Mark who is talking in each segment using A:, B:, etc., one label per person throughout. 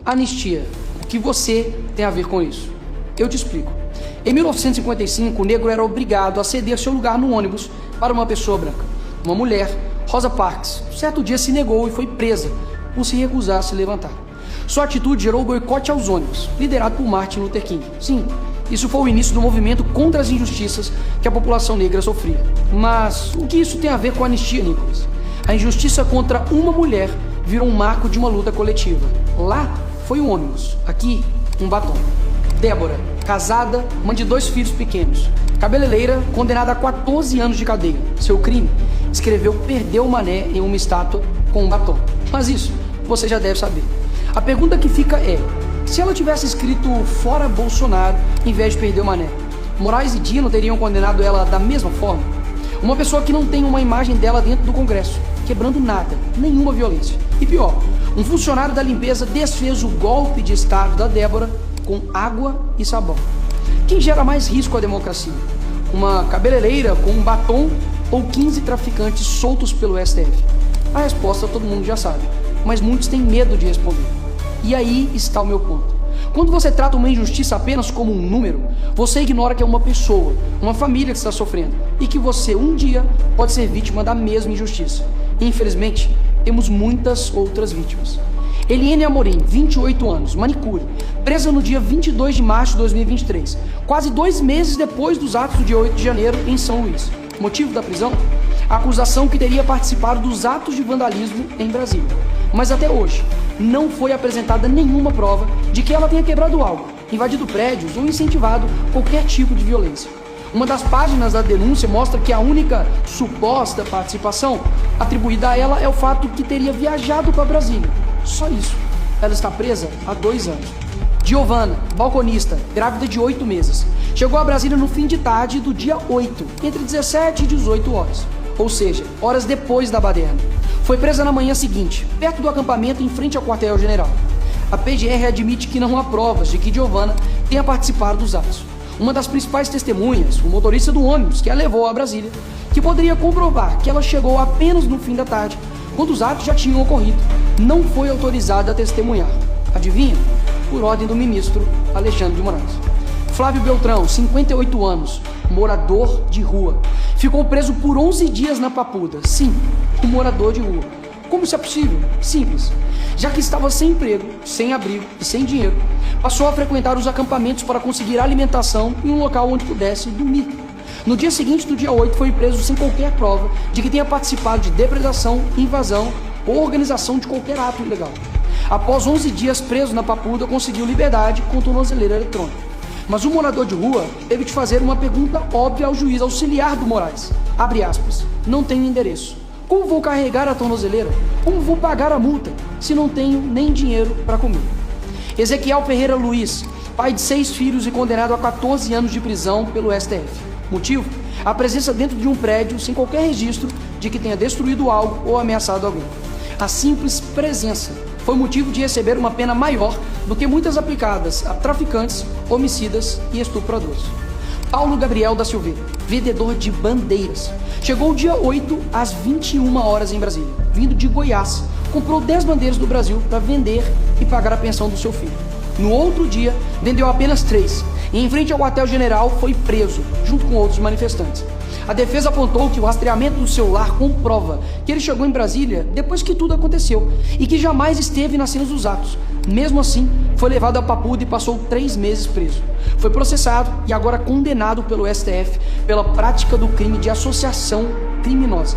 A: Anistia. O que você tem a ver com isso? Eu te explico. Em 1955, o negro era obrigado a ceder seu lugar no ônibus para uma pessoa branca. Uma mulher, Rosa Parks, certo dia se negou e foi presa por se recusar a se levantar. Sua atitude gerou o boicote aos ônibus, liderado por Martin Luther King. Sim, isso foi o início do movimento contra as injustiças que a população negra sofria. Mas o que isso tem a ver com a anistia, Nicholas? A injustiça contra uma mulher virou um marco de uma luta coletiva. Lá foi um ônibus, aqui um batom. Débora, casada, mãe de 2 filhos pequenos, cabeleireira, condenada a 14 anos de cadeia. Seu crime? Escreveu "Perdeu o mané" em uma estátua com um batom. Mas isso você já deve saber. A pergunta que fica é, se ela tivesse escrito "Fora Bolsonaro" em vez de "Perdeu o mané", Moraes e Dino teriam condenado ela da mesma forma? Uma pessoa que não tem uma imagem dela dentro do Congresso, quebrando nada, nenhuma violência. E pior, um funcionário da limpeza desfez o golpe de Estado da Débora com água e sabão. Quem gera mais risco à democracia? Uma cabeleireira com um batom ou 15 traficantes soltos pelo STF? A resposta todo mundo já sabe, mas muitos têm medo de responder. E aí está o meu ponto. Quando você trata uma injustiça apenas como um número, você ignora que é uma pessoa, uma família que está sofrendo e que você um dia pode ser vítima da mesma injustiça. Infelizmente, temos muitas outras vítimas. Eliene Amorim, 28 anos, manicure, presa no dia 22 de março de 2023, quase 2 meses depois dos atos do dia 8 de janeiro em São Luís. Motivo da prisão? A acusação que teria participado dos atos de vandalismo em Brasília. Mas até hoje, não foi apresentada nenhuma prova de que ela tenha quebrado algo, invadido prédios ou incentivado qualquer tipo de violência. Uma das páginas da denúncia mostra que a única suposta participação atribuída a ela é o fato que teria viajado para Brasília. Só isso. Ela está presa há 2 anos. Giovana, balconista, grávida de 8 meses, chegou a Brasília no fim de tarde do dia 8, entre 17 e 18 horas, ou seja, horas depois da baderna. Foi presa na manhã seguinte, perto do acampamento em frente ao quartel-general. A PGR admite que não há provas de que Giovana tenha participado dos atos. Uma das principais testemunhas, o motorista do ônibus que a levou a Brasília, que poderia comprovar que ela chegou apenas no fim da tarde, quando os atos já tinham ocorrido, não foi autorizada a testemunhar. Adivinha? Por ordem do ministro Alexandre de Moraes. Flávio Beltrão, 58 anos, morador de rua, ficou preso por 11 dias na Papuda. Sim, um morador de rua. Como isso é possível? Simples. Já que estava sem emprego, sem abrigo e sem dinheiro, passou a frequentar os acampamentos para conseguir alimentação em um local onde pudesse dormir. No dia seguinte do dia 8, foi preso sem qualquer prova de que tenha participado de depredação, invasão ou organização de qualquer ato ilegal. Após 11 dias preso na Papuda, conseguiu liberdade com tornozeleira eletrônica. Mas o morador de rua teve de fazer uma pergunta óbvia ao juiz auxiliar do Moraes. Abre aspas. Não tenho endereço. Como vou carregar a tornozeleira? Como vou pagar a multa se não tenho nem dinheiro para comer? Ezequiel Ferreira Luiz, pai de 6 filhos e condenado a 14 anos de prisão pelo STF. Motivo? A presença dentro de um prédio sem qualquer registro de que tenha destruído algo ou ameaçado alguém. A simples presença foi motivo de receber uma pena maior do que muitas aplicadas a traficantes, homicidas e estupradores. Paulo Gabriel da Silveira, vendedor de bandeiras, chegou dia 8 às 21 horas em Brasília, vindo de Goiás, comprou 10 bandeiras do Brasil para vender e pagar a pensão do seu filho. No outro dia, vendeu apenas 3 e em frente ao quartel-general foi preso, junto com outros manifestantes. A defesa apontou que o rastreamento do celular comprova que ele chegou em Brasília depois que tudo aconteceu e que jamais esteve nas cenas dos atos. Mesmo assim, foi levado a Papuda e passou 3 meses preso. Foi processado e agora condenado pelo STF pela prática do crime de associação criminosa.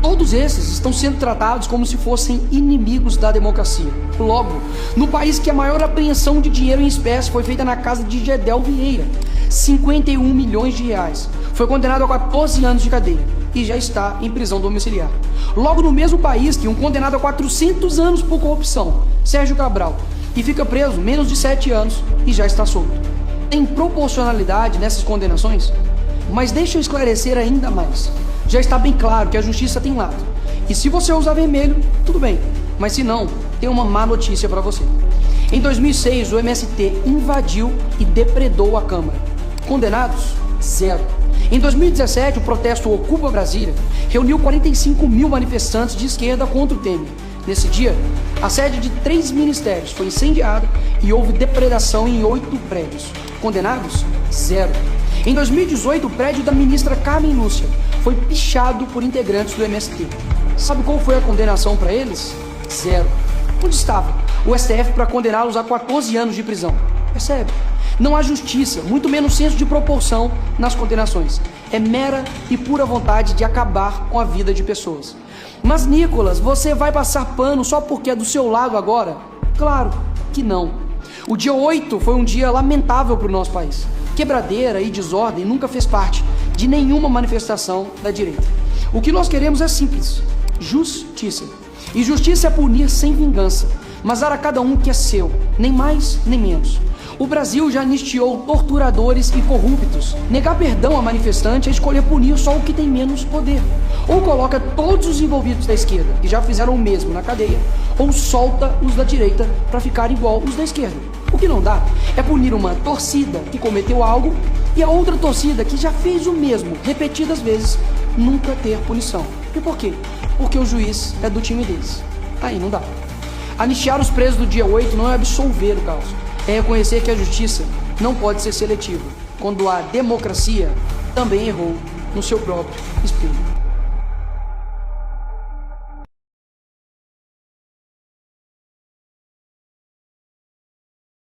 A: Todos esses estão sendo tratados como se fossem inimigos da democracia. Logo, no país que a maior apreensão de dinheiro em espécie foi feita na casa de Gedel Vieira, 51 milhões de reais. Foi condenado a 14 anos de cadeia e já está em prisão domiciliar. Logo no mesmo país que um condenado a 400 anos por corrupção, Sérgio Cabral, e fica preso menos de 7 anos e já está solto. Tem proporcionalidade nessas condenações? Mas deixa eu esclarecer ainda mais. Já está bem claro que a justiça tem lado. E se você usar vermelho, tudo bem. Mas se não, tem uma má notícia para você. Em 2006, o MST invadiu e depredou a Câmara. Condenados? 0. Em 2017, o protesto Ocupa Brasília reuniu 45 mil manifestantes de esquerda contra o Temer. Nesse dia, a sede de 3 ministérios foi incendiada e houve depredação em 8 prédios. Condenados? 0. Em 2018, o prédio da ministra Carmen Lúcia foi pichado por integrantes do MST. Sabe qual foi a condenação para eles? 0. Onde estava o STF para condená-los a 14 anos de prisão? Percebe? Não há justiça, muito menos senso de proporção nas condenações. É mera e pura vontade de acabar com a vida de pessoas. Mas, Nicolas, você vai passar pano só porque é do seu lado agora? Claro que não. O dia 8 foi um dia lamentável para o nosso país. Quebradeira e desordem nunca fez parte de nenhuma manifestação da direita. O que nós queremos é simples: justiça. E justiça é punir sem vingança, mas dar a cada um o que é seu, nem mais nem menos. O Brasil já anistiou torturadores e corruptos. Negar perdão a manifestante é escolher punir só o que tem menos poder. Ou coloca todos os envolvidos da esquerda, que já fizeram o mesmo na cadeia, ou solta os da direita para ficar igual os da esquerda. O que não dá é punir uma torcida que cometeu algo e a outra torcida que já fez o mesmo repetidas vezes nunca ter punição. E por quê? Porque o juiz é do time deles. Aí não dá. Anistiar os presos do dia 8 não é absolver o caos. É reconhecer que a justiça não pode ser seletiva, quando a democracia também errou no seu próprio espelho.